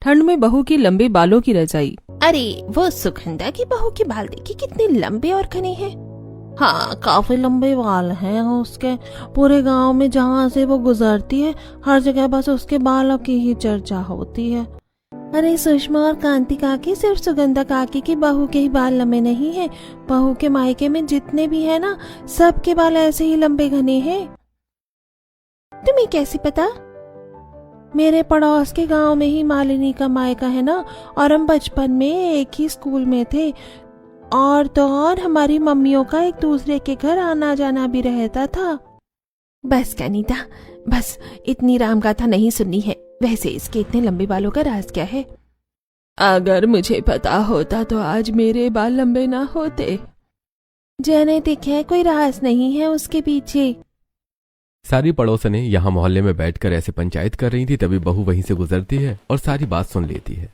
ठंड में बहू की लंबे बालों की रजाई। अरे वो सुगंधा की बहू के बाल देखिए कितने लंबे और घने हैं। हाँ, काफी लंबे बाल हैं उसके। पूरे गांव में जहाँ से वो गुजरती है हर जगह बस उसके बालों की ही चर्चा होती है। अरे सुषमा और कांति काकी, सिर्फ सुगंधा काकी की बहू के ही बाल लंबे नहीं हैं, बहू के मायके में जितने भी हैं ना, सबके बाल ऐसे ही लंबे घने हैं। तुम्हें कैसे पता? मेरे पड़ोस के गांव में ही मालिनी का मायका है ना, और हम बचपन में एक ही स्कूल में थे। और तो और हमारी मम्मियों का एक दूसरे के घर आना जाना भी रहता था। बस कनीता, बस इतनी रामगाथा नहीं सुननी है। वैसे इसके इतने लंबे बालों का राज क्या है? अगर मुझे पता होता तो आज मेरे बाल लंबे ना होते। जेनेटिक है, कोई राज नहीं है उसके पीछे। सारी पड़ोसनें यहाँ मोहल्ले में बैठकर ऐसे पंचायत कर रही थी, तभी बहू वहीं से गुजरती है और सारी बात सुन लेती है।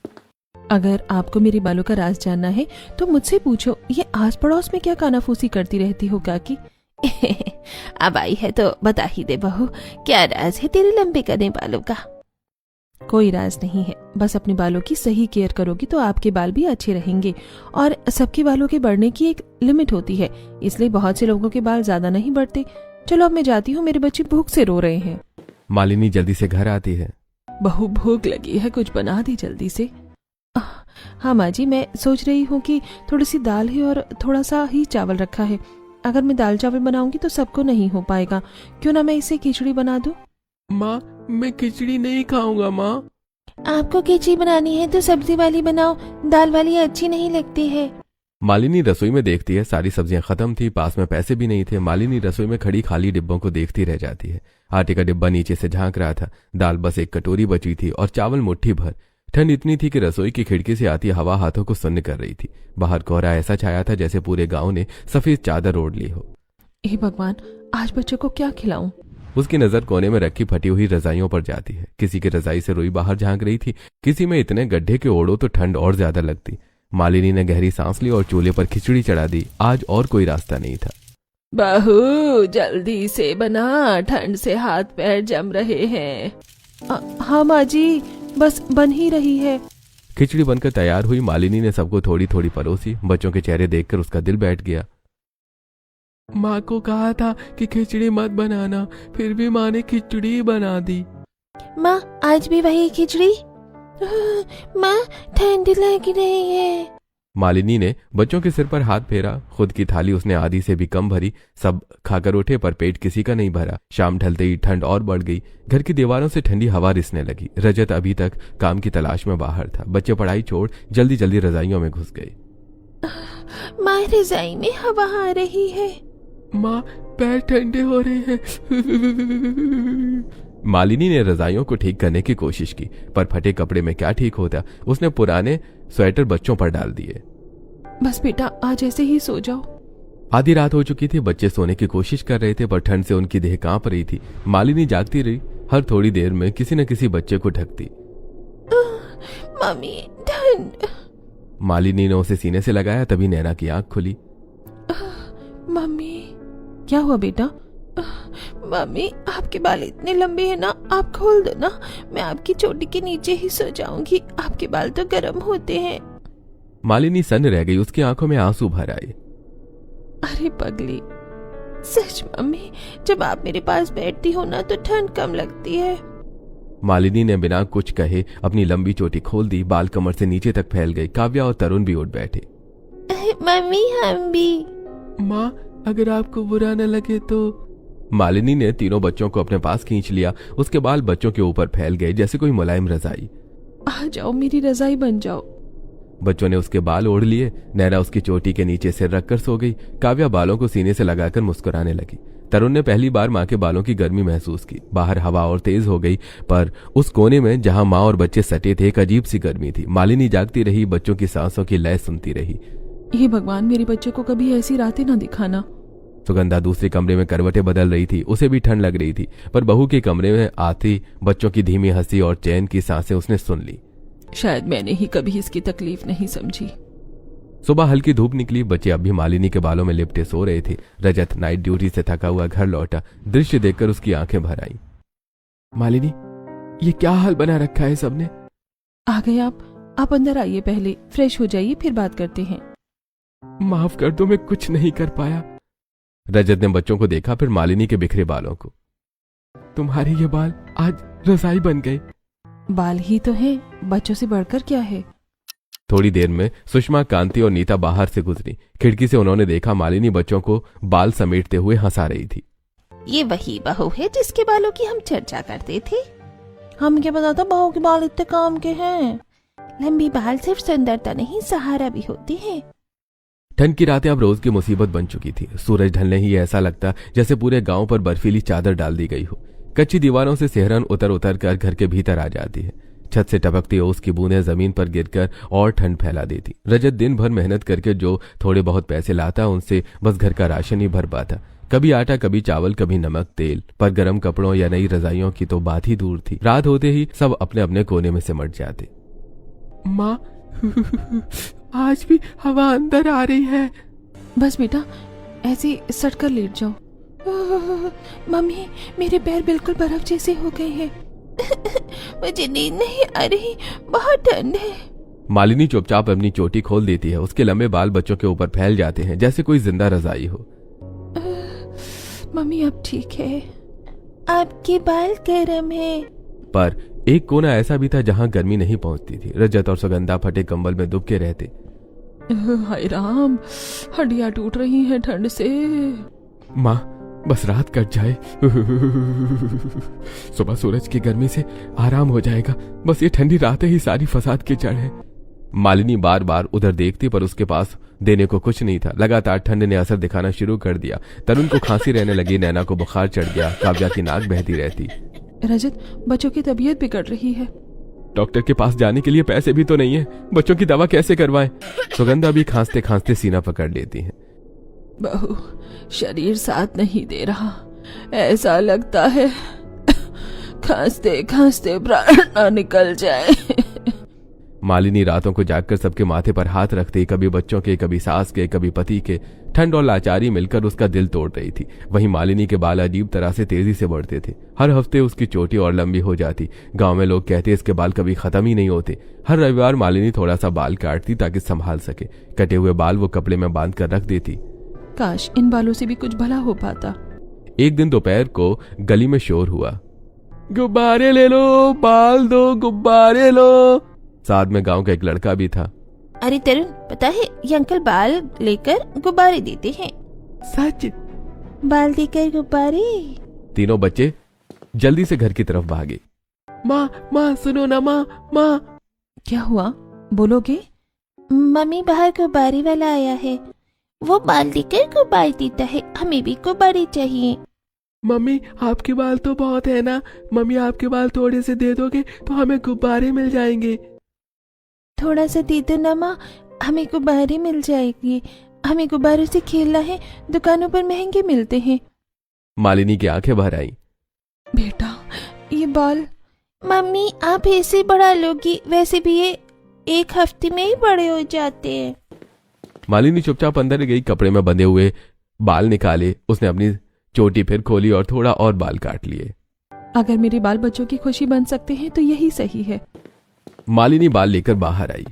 अगर आपको मेरे बालों का राज जानना है तो मुझसे पूछो। ये आस पड़ोस में क्या कानाफूसी करती रहती हो काकी? अब आई है तो बता ही दे बहू, क्या राज है तेरे लंबे घने बालों का? कोई राज नहीं है, बस अपने बालों की सही केयर करोगी तो आपके बाल भी अच्छे रहेंगे। और सबके बालों के बढ़ने की एक लिमिट होती है, इसलिए बहुत से लोगों के बाल ज्यादा नहीं बढ़ते। चलो अब मैं जाती हूँ, मेरे बच्चे भूख से रो रहे हैं। मालिनी जल्दी से घर आती है। बहू भूख लगी है, कुछ बना दी जल्दी से। हाँ माँ जी, मैं सोच रही हूँ कि थोड़ी सी दाल है और थोड़ा सा ही चावल रखा है। अगर मैं दाल चावल बनाऊंगी तो सबको नहीं हो पाएगा, क्यों ना मैं इसे खिचड़ी बना दूं? माँ, मैं खिचड़ी नहीं खाऊंगा माँ। आपको खिचड़ी बनानी है तो सब्जी वाली बनाओ, दाल वाली अच्छी नहीं लगती है। मालिनी रसोई में देखती है, सारी सब्जियां खत्म थी, पास में पैसे भी नहीं थे। मालिनी रसोई में खड़ी खाली डिब्बों को देखती रह जाती है। आटे का डिब्बा नीचे से झांक रहा था, दाल बस एक कटोरी बची थी और चावल मुट्ठी भर। ठंड इतनी थी कि रसोई की खिड़की से आती हवा हाथों को सुन्न कर रही थी। बाहर कोहरा ऐसा छाया था जैसे पूरे गांव ने सफेद चादर ओढ़ ली हो। हे भगवान, आज बच्चों को क्या खिलाऊं? उसकी नजर कोने में रखी फटी हुई रजाइयों पर जाती है। किसी की रजाई से रुई बाहर झांक रही थी, किसी में इतने गड्ढे के ओढ़ो तो ठंड और ज्यादा लगती। मालिनी ने गहरी सांस ली और चूल्हे पर खिचड़ी चढ़ा दी। आज और कोई रास्ता नहीं था। बहू जल्दी से बना, ठंड से हाथ पैर जम रहे हैं। हाँ माँ जी, बस बन ही रही है। खिचड़ी बनकर तैयार हुई। मालिनी ने सबको थोड़ी थोड़ी परोसी। बच्चों के चेहरे देखकर उसका दिल बैठ गया। माँ को कहा था कि खिचड़ी मत बनाना, फिर भी माँ ने खिचड़ी बना दी। माँ आज भी वही खिचड़ी? माँ ठंड लग रही है। मालिनी ने बच्चों के सिर पर हाथ फेरा। खुद की थाली उसने आधी से भी कम भरी। सब खाकर उठे पर पेट किसी का नहीं भरा। शाम ढलते ही ठंड और बढ़ गई। घर की दीवारों से ठंडी हवा रिसने लगी। रजत अभी तक काम की तलाश में बाहर था। बच्चे पढ़ाई छोड़ जल्दी जल्दी रजाइयों में घुस गए। माँ रजाई में हवा आ रही है। माँ पैर ठंडे हो रहे हैं। मालिनी ने रजाइयों को ठीक करने की कोशिश की, पर फटे कपड़े में क्या ठीक होता। उसने पुराने स्वेटर बच्चों पर डाल दिए। बस बेटा आज ऐसे ही सो जाओ। आधी रात हो चुकी थी। बच्चे सोने की कोशिश कर रहे थे पर ठंड से उनकी देह कांप रही थी। मालिनी जागती रही, हर थोड़ी देर में किसी न किसी बच्चे को ढकती। मम्मी ठंड। मालिनी ने उसे सीने से लगाया, तभी नैना की आंख खुली। मम्मी, क्या हुआ बेटा? मम्मी आपके बाल इतने लंबे हैं ना, आप खोल दो ना, मैं आपकी चोटी के नीचे ही सो जाऊंगी। आपके बाल तो गर्म होते हैं। मालिनी सन्न रह गई, उसकी आंखों में आंसू भर आए। अरे पगली, सच मम्मी, जब आप मेरे पास बैठती हो ना तो ठंड कम लगती है। मालिनी ने बिना कुछ कहे अपनी लंबी चोटी खोल दी। बाल कमर से नीचे तक फैल गई। काव्या और तरुण भी उठ बैठे। मम्मी हम भी। माँ अगर आपको बुरा न लगे तो। मालिनी ने तीनों बच्चों को अपने पास खींच लिया। उसके बाल बच्चों के ऊपर फैल गए जैसे कोई मुलायम रजाई। आ जाओ, मेरी रजाई बन जाओ। बच्चों ने उसके बाल ओढ़ लिए। नैना उसकी चोटी के नीचे सिर रखकर सो गई। काव्या बालों को सीने से लगाकर मुस्कुराने लगी। तरुण ने पहली बार माँ के बालों की गर्मी महसूस की। बाहर हवा और तेज हो गई, पर उस कोने में जहां माँ और बच्चे सटे थे एक अजीब सी गर्मी थी। मालिनी जागती रही, बच्चों की सांसों की लय सुनती रही। हे भगवान, मेरे बच्चे को कभी ऐसी रातें ना दिखाना। सुगंधा दूसरे कमरे में करवटें बदल रही थी। उसे भी ठंड लग रही थी, पर बहू के कमरे में आती बच्चों की धीमी हंसी और चैन की सांसें उसने सुन ली। शायद मैंने ही कभी इसकी तकलीफ नहीं समझी। सुबह हल्की धूप निकली। बच्चे अब भी मालिनी के बालों में लिपटे सो रहे थे। रजत नाइट ड्यूटी से थका हुआ घर लौटा। दृश्य देखकर उसकी आंखें भर आई। मालिनी, ये क्या हाल बना रखा है सबने? आ गए आप अंदर आइए, पहले फ्रेश हो जाइए, फिर बात करते हैं। माफ कर दो, मैं कुछ नहीं कर पाया। रजत ने बच्चों को देखा, फिर मालिनी के बिखरे बालों को। तुम्हारे ये बाल आज रजाई बन गए। बाल ही तो हैं, बच्चों से बढ़कर क्या है। थोड़ी देर में सुषमा, कांति और नीता बाहर से गुजरी। खिड़की से उन्होंने देखा मालिनी बच्चों को बाल समेटते हुए हंसा रही थी। ये वही बहू है जिसके बालों की हम चर्चा करते थे। हम क्या पता था बहू के बाल इतने काम के हैं। लंबी बाल सिर्फ सुंदरता नहीं, सहारा भी होती है। ठंड की रातें अब रोज की मुसीबत बन चुकी थी। सूरज ढलने ही ऐसा लगता जैसे पूरे गांव पर बर्फीली चादर डाल दी गई हो। कच्ची दीवारों से सिहरन उतर उतर कर घर के भीतर आ जाती है। छत से टपकती ओस की बूंदें जमीन पर गिरकर और ठंड फैला देती। रजत दिन भर मेहनत करके जो थोड़े बहुत पैसे लाता, उनसे बस घर का राशन ही भर पाता। कभी आटा, कभी चावल, कभी नमक तेल, पर गर्म कपड़ों या नई रजाइयों की तो बात ही दूर थी। रात होते ही सब अपने अपने कोने में सिमट जाते। माँ आज भी हवा अंदर आ रही है। बस बेटा, ऐसे सट कर लेट जाओ। मम्मी, मेरे पैर बिल्कुल बर्फ जैसे हो गए हैं। मुझे नींद नहीं आ रही, बहुत ठंड है। मालिनी चुपचाप अपनी चोटी खोल देती है। उसके लंबे बाल बच्चों के ऊपर फैल जाते हैं जैसे कोई जिंदा रजाई हो। मम्मी अब ठीक है। आपके बाल गर्म है। पर एक कोना ऐसा भी था जहां गर्मी नहीं पहुंचती थी। रजत और सुगंधा फटे कंबल में दुबके रहते। हाय राम, हड्डियां टूट रही हैं ठंड से। माँ बस रात कट जाए, सुबह सूरज की गर्मी से आराम हो जाएगा। बस ये ठंडी रातें ही सारी फसाद की जड़ है। मालिनी बार बार उधर देखती, पर उसके पास देने को कुछ नहीं था। लगातार ठंड ने असर दिखाना शुरू कर दिया। तरुण को खांसी रहने लगी, नैना को बुखार चढ़ गया, काव्या की नाक बहती रहती। रजत, बच्चों की तबीयत बिगड़ रही है। डॉक्टर के पास जाने के लिए पैसे भी तो नहीं है। बच्चों की दवा कैसे करवाएं? सुगंधा भी खांसते खांसते सीना पकड़ लेती है। बहू, शरीर साथ नहीं दे रहा। ऐसा लगता है खांसते खांसते प्राण ना निकल जाए। मालिनी रातों को जागकर सबके माथे पर हाथ रखती, कभी बच्चों के, कभी सास के, कभी पति के। ठंड और लाचारी मिलकर उसका दिल तोड़ रही थी। वहीं मालिनी के बाल अजीब तरह से तेजी से बढ़ते थे। हर हफ्ते उसकी चोटी और लंबी हो जाती। गांव में लोग कहते इसके बाल कभी खत्म ही नहीं होते। हर रविवार मालिनी थोड़ा सा बाल काटती ताकि संभाल सके। कटे हुए बाल वो कपड़े में बांध कर रख देती। काश इन बालों से भी कुछ भला हो पाता। एक दिन दोपहर को गली में शोर हुआ, गुब्बारे ले लो, बाल दो, गुब्बारे लो। साथ में गांव का एक लड़का भी था। अरे तरुण, पता है ये अंकल बाल लेकर गुब्बारे देते हैं। सच? बाल देकर गुब्बारे? तीनों बच्चे जल्दी से घर की तरफ भागे। माँ माँ सुनो ना, माँ। क्या हुआ, बोलोगे? मम्मी, बाहर गुब्बारे वाला आया है। वो बाल देकर गुब्बारे देता है, हमें भी गुब्बारे चाहिए। मम्मी आपके बाल तो बहुत है ना, मम्मी आपके बाल थोड़े से दे दोगे तो हमें गुब्बारे मिल जाएंगे। थोड़ा सा दे दो ना माँ, हमें गुब्बारे मिल जाएंगे। हमें गुब्बारों से खेलना है, दुकानों पर महंगे मिलते हैं। मालिनी की आंखें भर आईं। बेटा ये बाल। मम्मी आप ऐसे बढ़ा लोगी, वैसे भी ये एक हफ्ते में ही बड़े हो जाते हैं। मालिनी चुपचाप अंदर गई, कपड़े में बंधे हुए बाल निकाले। उसने अपनी चोटी फिर खोली और थोड़ा और बाल काट लिए। अगर मेरे बाल बच्चों की खुशी बन सकते हैं तो यही सही है। मालिनी बाल लेकर बाहर आई।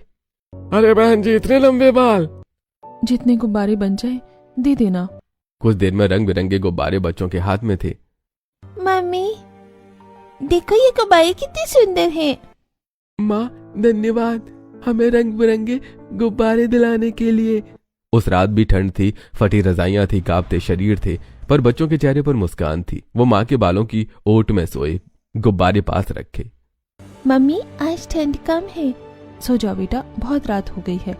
अरे बहन जी, इतने लंबे बाल। जितने गुब्बारे बन जाए दे देना। कुछ देर में रंग बिरंगे गुब्बारे बच्चों के हाथ में थे। मम्मी देखो ये गुब्बारे कितने सुंदर हैं। माँ धन्यवाद हमें रंग बिरंगे गुब्बारे दिलाने के लिए। उस रात भी ठंड थी, फटी रजाइयां थी, कांपते शरीर थे, पर बच्चों के चेहरे पर मुस्कान थी। वो माँ के बालों की ओट में सोए, गुब्बारे पास रखे। मम्मी आज ठंड कम है। सो जाओ बेटा, बहुत रात हो गई है।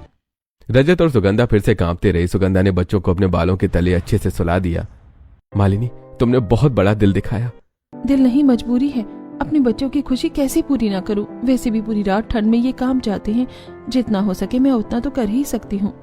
रजत और सुगंधा फिर से कांपते रही। सुगंधा ने बच्चों को अपने बालों के तले अच्छे से सुला दिया। मालिनी तुमने बहुत बड़ा दिल दिखाया। दिल नहीं, मजबूरी है। अपने बच्चों की खुशी कैसे पूरी ना करूं? वैसे भी पूरी रात ठंड में ये काम चाहते हैं। जितना हो सके मैं उतना तो कर ही सकती हूँ।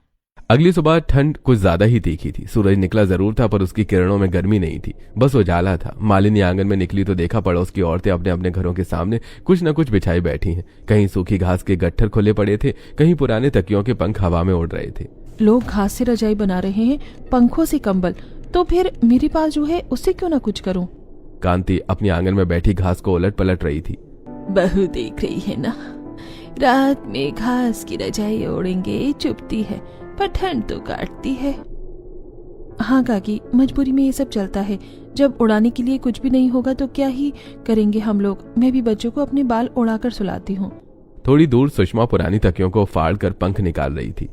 अगली सुबह ठंड कुछ ज्यादा ही तीखी थी। सूरज निकला जरूर था, पर उसकी किरणों में गर्मी नहीं थी, बस उजाला था। मालिनी आंगन में निकली तो देखा पड़ोस की औरतें अपने अपने घरों के सामने कुछ न कुछ बिछाई बैठी हैं। कहीं सूखी घास के गट्ठर खुले पड़े थे, कहीं पुराने तकियों के पंख हवा में उड़ रहे थे। लोग घास से रजाई बना रहे हैं, पंखों से कंबल, तो फिर मेरे पास जो है उससे क्यों ना कुछ करूं? कांति अपनी आंगन में बैठी घास को उलट पलट रही थी। बहू देख रही है ना, रात में घास की रजाई ओढ़ेंगे, चुभती है पर ठंड तो काटती है। हाँ काकी, मजबूरी में ये सब चलता है। जब उड़ाने के लिए कुछ भी नहीं होगा तो क्या ही करेंगे हम लोग। मैं भी बच्चों को अपने बाल उड़ाकर सुलाती हूँ। थोड़ी दूर सुषमा पुरानी तकियों को फाड़ कर पंख निकाल रही थी।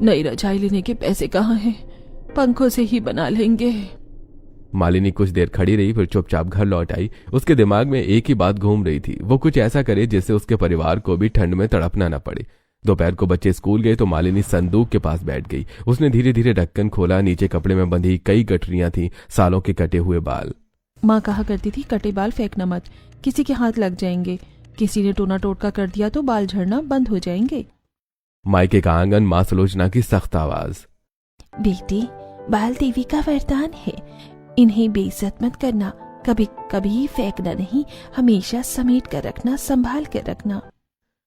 नई रजाई लेने के पैसे कहाँ हैं? पंखों से ही बना लेंगे। मालिनी कुछ देर खड़ी रही, फिर चुपचाप घर लौट आई। उसके दिमाग में एक ही बात घूम रही थी, वो कुछ ऐसा करे जिससे उसके परिवार को भी ठंड में तड़पना न पड़े। दोपहर को बच्चे स्कूल गए तो मालिनी संदूक के पास बैठ गई। उसने धीरे धीरे ढक्कन खोला। नीचे कपड़े में बंधी कई गठरियां थी, सालों के कटे हुए बाल। माँ कहा करती थी, कटे बाल फेंकना मत, किसी के हाथ लग जाएंगे। किसी ने टोना टोटका कर दिया तो बाल झड़ना बंद हो जाएंगे। मायके का आंगन, माँ सुलोचना की सख्त आवाज। बेटी, बाल देवी का वरदान है, इन्हें बेइज्जत मत करना। कभी कभी फेंकना नहीं, हमेशा समेट कर रखना, संभाल कर रखना।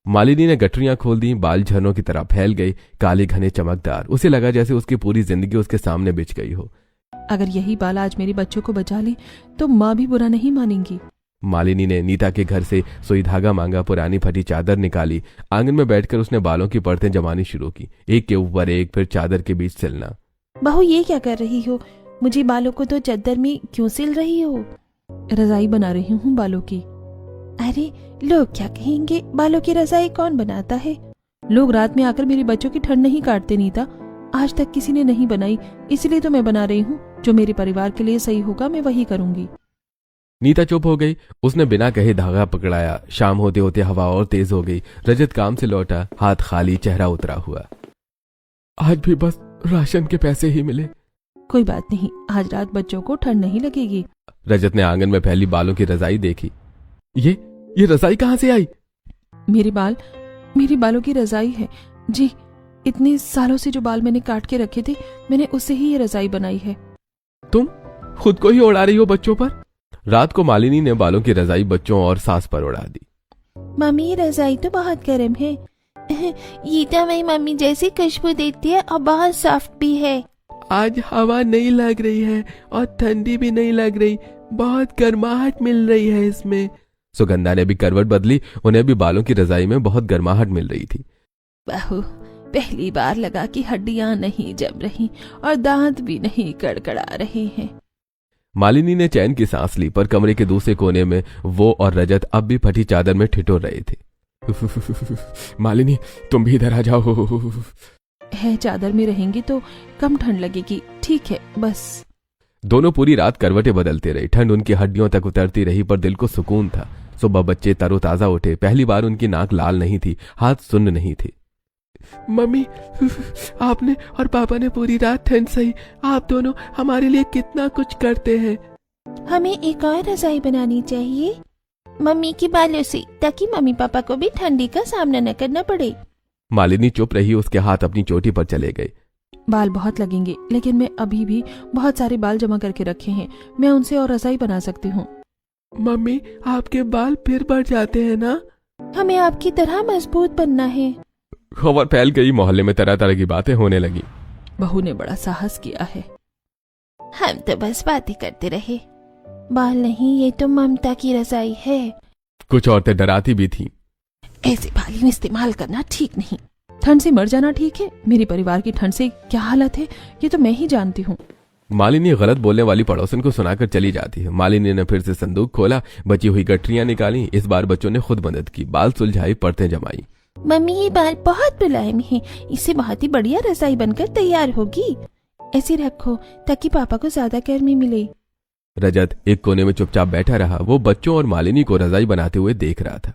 मालिनी ने गठरियां खोल दी। बाल झरनों की तरह फैल गई, काले घने चमकदार। उसे लगा जैसे उसकी पूरी जिंदगी उसके सामने बिछ गई हो। अगर यही बाल आज मेरे बच्चों को बचा ले तो माँ भी बुरा नहीं मानेंगी। मालिनी ने नीता के घर से सुई धागा मांगा, पुरानी फटी चादर निकाली। आंगन में बैठकर उसने बालों की परतें जमानी शुरू की, एक के ऊपर एक, फिर चादर के बीच सिलना। बहू, ये क्या कर रही हो? मुझे बालों को तो चादर में क्यों सिल रही हो? रजाई बना रही हूँ बालों की। अरे, लोग क्या कहेंगे? बालों की रजाई कौन बनाता है? लोग रात में आकर मेरे बच्चों की ठंड नहीं काटते नीता। आज तक किसी ने नहीं बनाई, इसलिए तो मैं बना रही हूँ। जो मेरे परिवार के लिए सही होगा मैं वही करूंगी। नीता चुप हो गई। उसने बिना कहे धागा पकड़ाया। शाम होते होते हवा और तेज हो गई। रजत काम से लौटा, हाथ खाली, चेहरा उतरा हुआ। आज भी बस राशन के पैसे ही मिले। कोई बात नहीं, आज रात बच्चों को ठंड नहीं लगेगी। रजत ने आंगन में फैली बालों की रजाई देखी। ये रजाई कहाँ से आई? मेरे बालों की रजाई है जी। इतने सालों से जो बाल मैंने काट के रखे थे, मैंने उससे ही ये रजाई बनाई है। तुम खुद को ही उड़ा रही हो बच्चों पर? रात को मालिनी ने बालों की रजाई बच्चों और सास पर उड़ा दी। मम्मी, ये रजाई तो बहुत गर्म है। ये तो मेरी मम्मी जैसी खुशबू देती है और बहुत सॉफ्ट भी है। आज हवा नहीं लग रही है और ठंडी भी नहीं लग रही, बहुत गर्माहट मिल रही है इसमें। सुगंधा ने भी करवट बदली। उन्हें भी बालों की रजाई में बहुत गर्माहट मिल रही थी। बहू, पहली बार लगा कि हड्डियां नहीं जम रही और दांत भी नहीं कड़कड़ा रहे हैं। मालिनी ने चैन की सांस ली, पर कमरे के दूसरे कोने में वो और रजत अब भी फटी चादर में ठिठुर रहे थे। मालिनी, तुम भी इधर आ जाओ। है, चादर में रहेंगे तो कम ठंड लगेगी। ठीक है, बस। दोनों पूरी रात करवटें बदलते रहे। ठंड उनकी हड्डियों तक उतरती रही, पर दिल को सुकून था। सुबह बच्चे तरोताजा उठे। पहली बार उनकी नाक लाल नहीं थी, हाथ सुन्न नहीं थे। मम्मी, आपने और पापा ने पूरी रात ठंड सही। आप दोनों हमारे लिए कितना कुछ करते हैं। हमें एक और रजाई बनानी चाहिए मम्मी की बालों से, ताकि मम्मी पापा को भी ठंडी का सामना न करना पड़े। मालिनी चुप रही। उसके हाथ अपनी चोटी पर चले गए। बाल बहुत लगेंगे, लेकिन मैं अभी भी बहुत सारे बाल जमा करके रखे हैं। मैं उनसे और रजाई बना सकती हूँ। मम्मी, आपके बाल फिर बढ़ जाते हैं ना? हमें आपकी तरह मजबूत बनना है। खबर फैल गई। मोहल्ले में तरह तरह की बातें होने लगी। बहू ने बड़ा साहस किया है। हम तो बस बातें करते रहे। बाल नहीं, ये तो ममता की रजाई है। कुछ औरतें डराती भी थीं। ऐसे बालियों इस्तेमाल करना ठीक नहीं। ठंड से मर जाना ठीक है, मेरे परिवार की ठंड से क्या हालत है ये तो मैं ही जानती हूँ। मालिनी गलत बोलने वाली पड़ोसन को सुनाकर चली जाती है। मालिनी ने फिर से संदूक खोला, बची हुई गठरियां निकाली। इस बार बच्चों ने खुद मदद की, बाल सुलझाई, परतें जमाई। मम्मी, ये बाल बहुत मुलायम है, इससे बहुत ही बढ़िया रजाई बनकर तैयार होगी। ऐसे रखो ताकि पापा को ज्यादा गर्मी मिले। रजत एक कोने में चुपचाप बैठा रहा। वो बच्चों और मालिनी को रजाई बनाते हुए देख रहा था।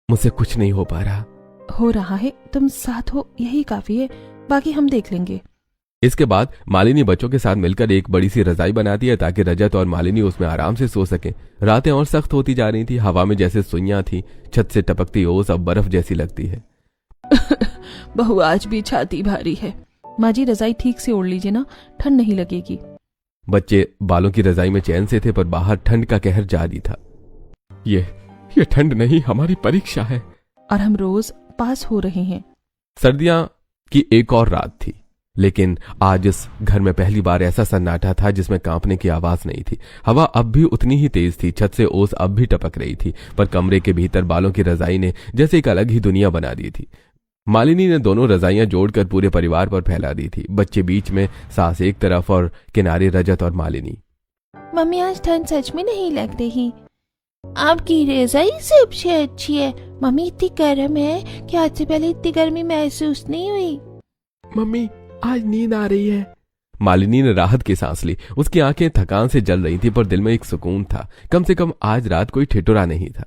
मुझसे कुछ नहीं हो पा रहा। हो रहा है, तुम साथ हो यही काफी है, बाकी हम देख लेंगे। इसके बाद मालिनी बच्चों के साथ मिलकर एक बड़ी सी रजाई बनाती है, ताकि रजत और मालिनी उसमें आराम से सो सकें। रातें और सख्त होती जा रही थी। हवा में जैसे सुइयां थी, छत से टपकती ओस अब बर्फ जैसी लगती है। बहू, आज भी छाती भारी है। माँ जी, रजाई ठीक से ओढ़ लीजिए ना, ठंड नहीं लगेगी। बच्चे बालों की रजाई में चैन से थे, पर बाहर ठंड का कहर जारी था। ये ठंड नहीं, हमारी परीक्षा है। और हम रोज पास हो रहे हैं। सर्दियां की एक और रात थी। लेकिन आज इस घर में पहली बार ऐसा सन्नाटा था जिसमें कांपने की आवाज नहीं थी। हवा अब भी उतनी ही तेज थी, छत से ओस अब भी टपक रही थी, पर कमरे के भीतर बालों की रजाई ने जैसे एक अलग ही दुनिया बना दी थी। मालिनी ने दोनों रजाइयां जोड़कर पूरे परिवार पर फैला दी थी। बच्चे बीच में, सास एक तरफ और किनारे रजत और मालिनी। मम्मी आज ठंड सच में नहीं लग रही। आपकी रजाई सबसे अच्छी है। मम्मी इतनी गर्म है कि आज से पहले इतनी गर्मी महसूस नहीं हुई। मम्मी आज नींद आ रही है। मालिनी ने राहत की सांस ली। उसकी आंखें थकान से जल रही थी, पर दिल में एक सुकून था। कम से कम आज रात कोई ठिठुरा नहीं था।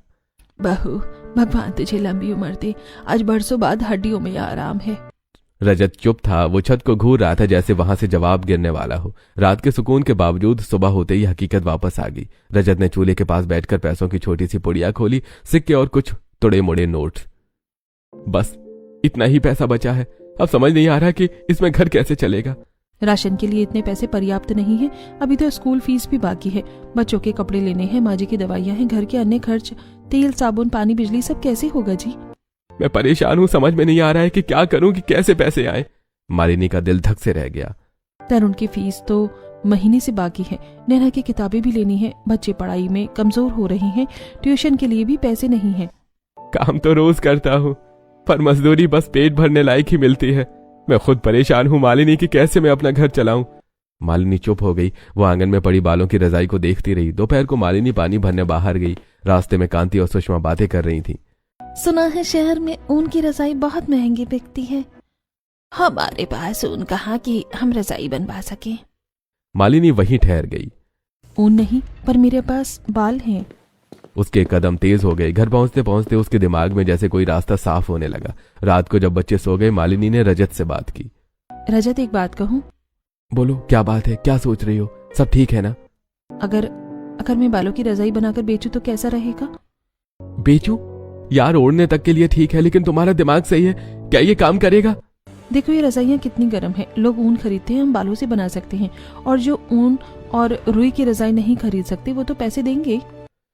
बहू, भगवान तुझे लंबी उम्र दे। आज बरसों बाद हड्डियों में आराम है। रजत चुप था। वो छत को घूर रहा था जैसे वहां से जवाब गिरने वाला हो। रात के सुकून के बावजूद सुबह होते ही हकीकत वापस आ गई। रजत ने चूल्हे के पास बैठकर पैसों की छोटी सी पुड़िया खोली, सिक्के और कुछ तुड़े मुड़े नोट। बस इतना ही पैसा बचा है। अब समझ नहीं आ रहा कि इसमें घर कैसे चलेगा। राशन के लिए इतने पैसे पर्याप्त नहीं है। अभी तो स्कूल फीस भी बाकी है, बच्चों के कपड़े लेने हैं, माँ जी की दवाइयाँ हैं, घर के अन्य खर्च, तेल साबुन पानी बिजली सब कैसे होगा जी। मैं परेशान हूँ, समझ में नहीं आ रहा है कि क्या करूँ कि कैसे पैसे आए। मालिनी का दिल धक से रह गया। तरुण की फीस तो महीने से बाकी है, नैना की किताबें भी लेनी है, बच्चे पढ़ाई में कमजोर हो रहे हैं, ट्यूशन के लिए भी पैसे नहीं है। काम तो रोज करता हूँ, पर मजदूरी बस पेट भरने लायक ही मिलती है। मैं खुद परेशान हूँ मालिनी कि कैसे मैं अपना घर चलाऊं। मालिनी चुप हो गई। वो आंगन में पड़ी बालों की रजाई को देखती रही। दोपहर को मालिनी पानी भरने बाहर गई। रास्ते में कांति और सुषमा बातें कर रही थी। सुना है शहर में ऊन की रजाई बहुत महंगी बिकती है। हमारे पास ऊन कहाँ कि हम रजाई बनवा सके। मालिनी वहीं ठहर गई। ऊन नहीं, पर मेरे पास बाल हैं। उसके कदम तेज हो गए। घर पहुंचते पहुंचते उसके दिमाग में जैसे कोई रास्ता साफ होने लगा। रात को जब बच्चे सो गए, मालिनी ने रजत से बात की। रजत, एक बात कहूं? बोलो, क्या बात है? क्या सोच रही हो? सब ठीक है ना? अगर मैं बालों की रजाई बनाकर बेचूं तो कैसा रहेगा? बेचूं? यार, ओढ़ने तक के लिए ठीक है, लेकिन तुम्हारा दिमाग सही है, क्या ये काम करेगा? देखो ये रजाइयाँ कितनी गर्म है। लोग ऊन खरीदते हैं, हम बालों से बना सकते हैं, और जो ऊन और रुई की रजाई नहीं खरीद सकते वो तो पैसे देंगे।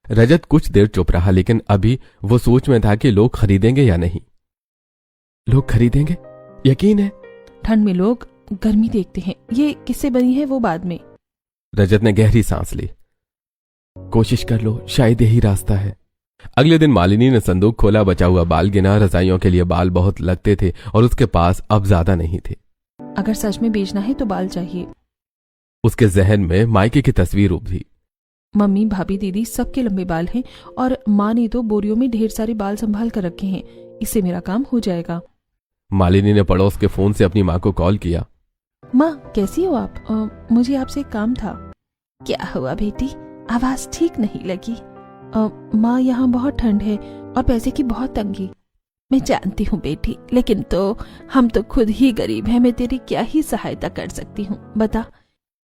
रजत कुछ देर चुप रहा, लेकिन अभी वो सोच में था कि लोग खरीदेंगे या नहीं। लोग खरीदेंगे, यकीन है। ठंड में लोग गर्मी देखते हैं। ये किससे बनी है वो बाद में। रजत ने गहरी सांस ली। कोशिश कर लो, शायद यही रास्ता है। अगले दिन मालिनी ने संदूक खोला, बचा हुआ बाल गिना। रजाइयों के लिए बाल बहुत लगते थे और उसके पास अब ज्यादा नहीं थे। अगर सच में बेचना है तो बाल चाहिए। उसके जहन में मायके की तस्वीर उभरी। मम्मी, भाभी, दीदी सबके लंबे बाल हैं, और माँ ने तो बोरियों में ढेर सारे बाल संभाल कर रखे हैं। इससे मेरा काम हो जाएगा। मालिनी ने पड़ोस के फोन से अपनी माँ को कॉल किया। माँ, कैसी हो आप? मुझे आपसे एक काम था। क्या हुआ बेटी? आवाज ठीक नहीं लगी। माँ, यहाँ बहुत ठंड है और पैसे की बहुत तंगी। मैं जानती हूँ बेटी, लेकिन हम तो खुद ही गरीब हैं। मैं तेरी क्या ही सहायता कर सकती हूँ, बता।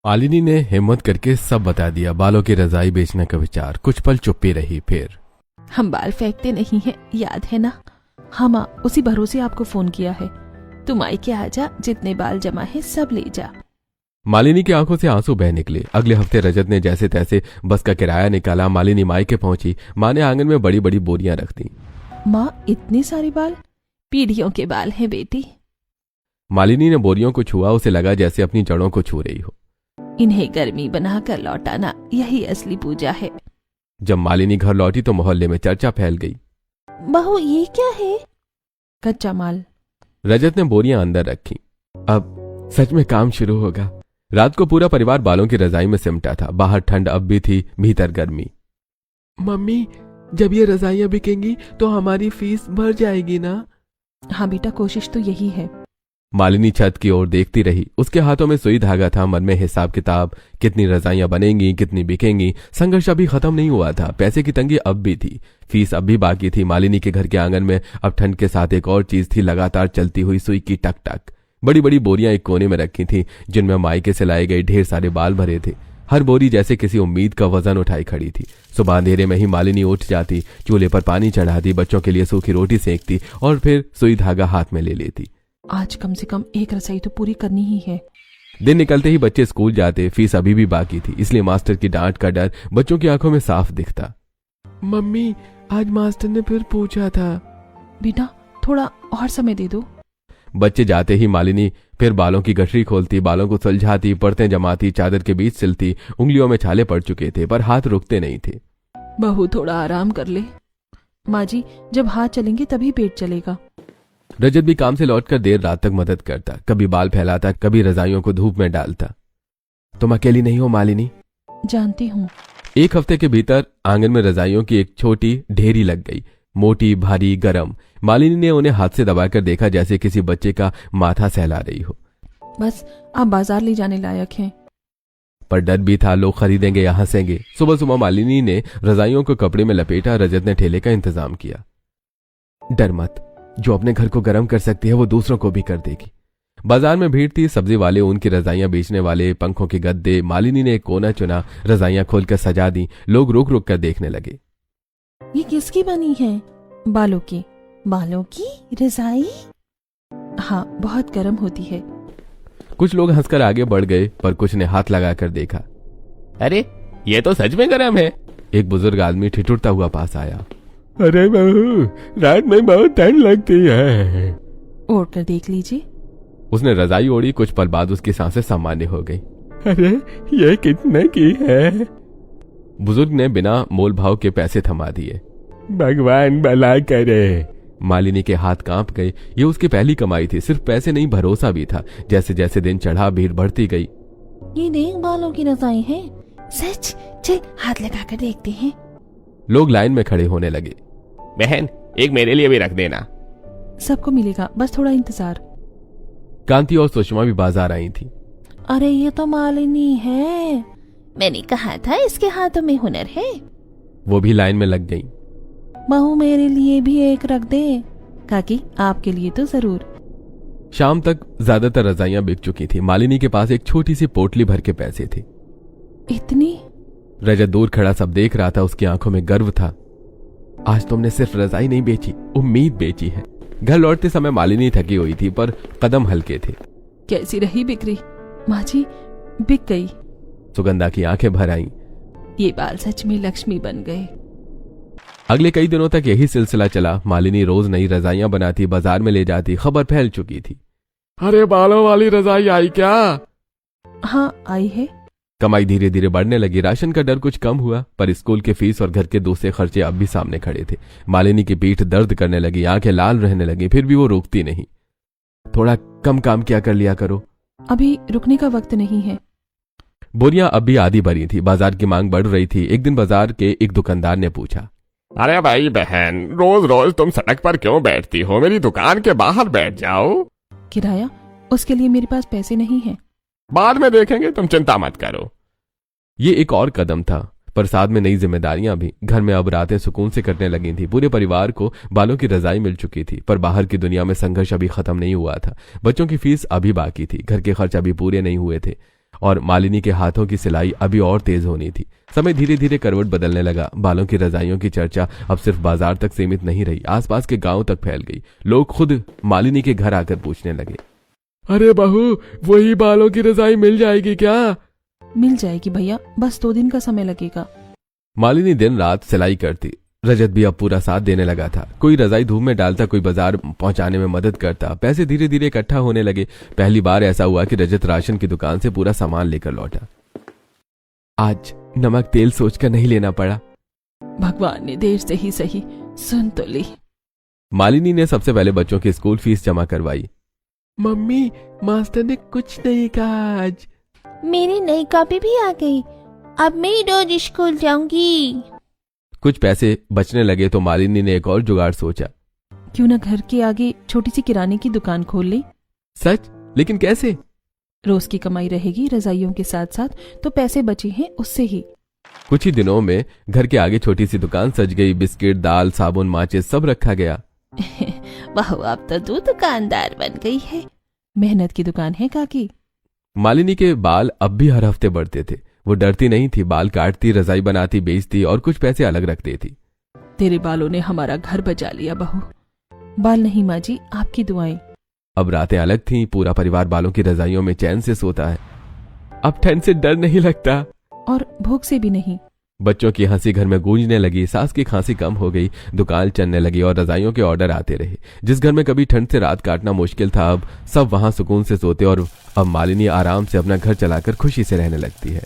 मालिनी ने हिम्मत करके सब बता दिया। बालों की रजाई बेचने का विचार। कुछ पल चुप्पी रही, फिर हम बाल फेंकते नहीं हैं, याद है ना? हाँ माँ, उसी भरोसे आपको फोन किया है। तुम आइके आजा, जितने बाल जमा है सब ले जा। मालिनी की आंखों से आंसू बह निकले। अगले हफ्ते रजत ने जैसे तैसे बस का किराया निकाला। मालिनी मायके पहुंची। माँ ने आंगन में बड़ी बड़ी बोरियां रख दी। माँ, इतने सारे बाल? पीढ़ियों के बाल हैं बेटी। मालिनी ने बोरियों को छुआ। उसे लगा जैसे अपनी जड़ों को छू रही हो। इन्हें गर्मी बनाकर लौटाना, यही असली पूजा है। जब मालिनी घर लौटी तो मोहल्ले में चर्चा फैल गई। बहू, ये क्या है? कच्चा माल। रजत ने बोरियां अंदर रखी। अब सच में काम शुरू होगा। रात को पूरा परिवार बालों की रजाई में सिमटा था। बाहर ठंड अब भी थी, भीतर गर्मी। मम्मी, जब ये रजाइयां बिकेंगी तो हमारी फीस भर जाएगी ना? हाँ बेटा, कोशिश तो यही है। मालिनी छत की ओर देखती रही। उसके हाथों में सुई धागा था, मन में हिसाब किताब। कितनी रजाइयां बनेंगी, कितनी बिकेंगी। संघर्ष अभी खत्म नहीं हुआ था। पैसे की तंगी अब भी थी, फीस अब भी बाकी थी। मालिनी के घर के आंगन में अब ठंड के साथ एक और चीज थी, लगातार चलती हुई सुई की टक टक। बड़ी बड़ी बोरियां एक कोने में रखी थी, जिनमें मायके से लाए गए ढेर सारे बाल भरे थे। हर बोरी जैसे किसी उम्मीद का वजन उठाई खड़ी थी। सुबह अंधेरे में ही मालिनी उठ जाती, चूल्हे पर पानी चढ़ाती, बच्चों के लिए सूखी रोटी सेकती और फिर सुई धागा हाथ में ले लेती। आज कम से कम एक रजाई तो पूरी करनी ही है। दिन निकलते ही बच्चे स्कूल जाते। फीस अभी भी बाकी थी, इसलिए मास्टर की डांट का डर बच्चों की आंखों में साफ दिखता। मम्मी, आज मास्टर ने फिर पूछा था। बेटा, थोड़ा और समय दे दो। बच्चे जाते ही मालिनी फिर बालों की गठरी खोलती, बालों को सुलझाती, परतें जमाती, चादर के बीच सिलती। उंगलियों में छाले पड़ चुके थे पर हाथ रुकते नहीं थे। बहू थोड़ा आराम कर ले। माँ जी, जब हाथ चलेंगे तभी पेट चलेगा। रजत भी काम से लौटकर देर रात तक मदद करता, कभी बाल फैलाता, कभी रजाइयों को धूप में डालता। तुम अकेली नहीं हो मालिनी। जानती हूँ। एक हफ्ते के भीतर आंगन में रजाइयों की एक छोटी ढेरी लग गई, मोटी, भारी, गरम। मालिनी ने उन्हें हाथ से दबाकर देखा जैसे किसी बच्चे का माथा सहला रही हो। बस आप बाजार ले जाने लायक हैं। पर डर भी था, लोग खरीदेंगे या हंसेंगे। सुबह सुबह मालिनी ने रजाइयों को कपड़े में लपेटा। रजत ने ठेले का इंतजाम किया। डर मत, जो अपने घर को गर्म कर सकती है वो दूसरों को भी कर देगी। बाजार में भीड़ थी, सब्जी वाले, उनकी रजाइयां बेचने वाले, पंखों के गद्दे। मालिनी ने एक कोना चुना, रजाइयां खोलकर सजा दी। लोग रुक रुक कर देखने लगे। ये किसकी बनी है? बालों की। बालों की रजाई? हाँ, बहुत गर्म होती है। कुछ लोग हंसकर आगे बढ़ गए पर कुछ ने हाथ लगाकर देखा। अरे ये तो सच में गर्म है। एक बुजुर्ग आदमी ठिठुरता हुआ पास आया। अरे बहू, रात में बहुत ठंड लगती है। ओढ़ कर देख लीजिए। उसने रजाई ओढ़ी। कुछ पल बाद उसकी सांसें सामान्य हो गई। अरे ये कितने की है? बुजुर्ग ने बिना मोल भाव के पैसे थमा दिए। भगवान भला करे। मालिनी के हाथ कांप गए। ये उसकी पहली कमाई थी। सिर्फ पैसे नहीं, भरोसा भी था। जैसे जैसे दिन चढ़ा भीड़ बढ़ती गई। ये देख, बालों की रजाई है। सच? चल हाथ लगा कर देखते हैं। लोग लाइन में खड़े होने लगे। बहन, एक मेरे लिए भी रख देना। सबको मिलेगा, बस थोड़ा इंतजार। कांति और सुषमा भी बाजार आई थी। अरे ये तो मालिनी है। मैंने कहा था इसके हाथों में हुनर है। वो भी लाइन में लग गई। बहू मेरे लिए भी एक रख दे। काकी, आपके लिए तो जरूर। शाम तक ज्यादातर रजाइयां बिक चुकी थी। मालिनी के पास एक छोटी सी पोटली भर के पैसे थे। इतनी? रजत दूर खड़ा सब देख रहा था। उसकी आंखों में गर्व था। आज तुमने सिर्फ रजाई नहीं बेची, उम्मीद बेची है। घर लौटते समय मालिनी थकी हुई थी पर कदम हल्के थे। कैसी रही बिक्री? माँ जी, बिक गई। सुगंधा की आंखें भर आईं। ये बाल सच में लक्ष्मी बन गए। अगले कई दिनों तक यही सिलसिला चला। मालिनी रोज नई रजाइयां बनाती, बाजार में ले जाती। खबर फैल चुकी थी। अरे बालों वाली रजाई आई क्या? हाँ, आई है। कमाई धीरे धीरे बढ़ने लगी। राशन का डर कुछ कम हुआ पर स्कूल के फीस और घर के दूसरे खर्चे अब भी सामने खड़े थे। मालिनी की पीठ दर्द करने लगी, आंखें लाल रहने लगी। फिर भी वो रुकती नहीं। थोड़ा कम काम क्या कर लिया करो। अभी रुकने का वक्त नहीं है। बोरियां अब भी आधी भरी थी। बाजार की मांग बढ़ रही थी। एक दिन बाजार के एक दुकानदार ने पूछा, अरे भाई बहन, रोज रोज तुम सड़क पर क्यों बैठती हो? मेरी दुकान के बाहर बैठ जाओ। किराया? उसके लिए मेरे पास पैसे नहीं है। बाद में देखेंगे, तुम चिंता मत करो। ये एक और कदम था पर साथ में नई जिम्मेदारियां भी। घर में अब रातें सुकून से कटने लगी थी। पूरे परिवार को बालों की रजाई मिल चुकी थी पर बाहर की दुनिया में संघर्ष अभी खत्म नहीं हुआ था। बच्चों की फीस अभी बाकी थी, घर के खर्च अभी पूरे नहीं हुए थे और मालिनी के हाथों की सिलाई अभी और तेज होनी थी। समय धीरे धीरे करवट बदलने लगा। बालों की रजाइयों की चर्चा अब सिर्फ बाजार तक सीमित नहीं रही, आसपास के गांव तक फैल गई। लोग खुद मालिनी के घर आकर पूछने लगे, अरे बहू, वही बालों की रजाई मिल जाएगी क्या? मिल जाएगी भैया, बस 2 दिन का समय लगेगा। मालिनी दिन रात सिलाई करती। रजत भी अब पूरा साथ देने लगा था। कोई रजाई धूप में डालता, कोई बाजार पहुंचाने में मदद करता। पैसे धीरे धीरे इकट्ठा होने लगे। पहली बार ऐसा हुआ कि रजत राशन की दुकान से पूरा सामान लेकर लौटा। आज नमक तेल सोचकर नहीं लेना पड़ा। भगवान ने देर से ही सही सुन तो ली। मालिनी ने सबसे पहले बच्चों की स्कूल फीस जमा करवाई। मम्मी, मास्टर ने कुछ नहीं कहा आज। मेरी नई कॉपी भी आ गई। अब मैं रोज स्कूल जाऊंगी। कुछ पैसे बचने लगे तो मालिनी ने एक और जुगाड़ सोचा। क्यों ना घर के आगे छोटी सी किराने की दुकान खोल ले। सच? लेकिन कैसे? रोज की कमाई रहेगी रजाइयों के साथ साथ, तो पैसे बचे हैं उससे ही। कुछ ही दिनों में घर के आगे छोटी सी दुकान सज गई। बिस्किट, दाल, साबुन, माचिस सब रखा गया। बहू, अब तो तू दुकानदार बन गई है। मेहनत की दुकान है काकी। मालिनी के बाल अब भी हर हफ्ते बढ़ते थे। वो डरती नहीं थी। बाल काटती, रजाई बनाती, बेचती और कुछ पैसे अलग रख देती। तेरे बालों ने हमारा घर बचा लिया बहू। बाल नहीं माँ जी, आपकी दुआएं। अब रातें अलग थीं। पूरा परिवार बालों की रजाइयों में चैन से सोता है। अब ठंड से डर नहीं लगता और भूख से भी नहीं। बच्चों की हंसी घर में गूंजने लगी, सास की खांसी कम हो गई, दुकान चलने लगी और रजाइयों के ऑर्डर आते रहे। जिस घर में कभी ठंड से रात काटना मुश्किल था, अब सब वहां सुकून से सोते और अब मालिनी आराम से अपना घर चलाकर खुशी से रहने लगती है।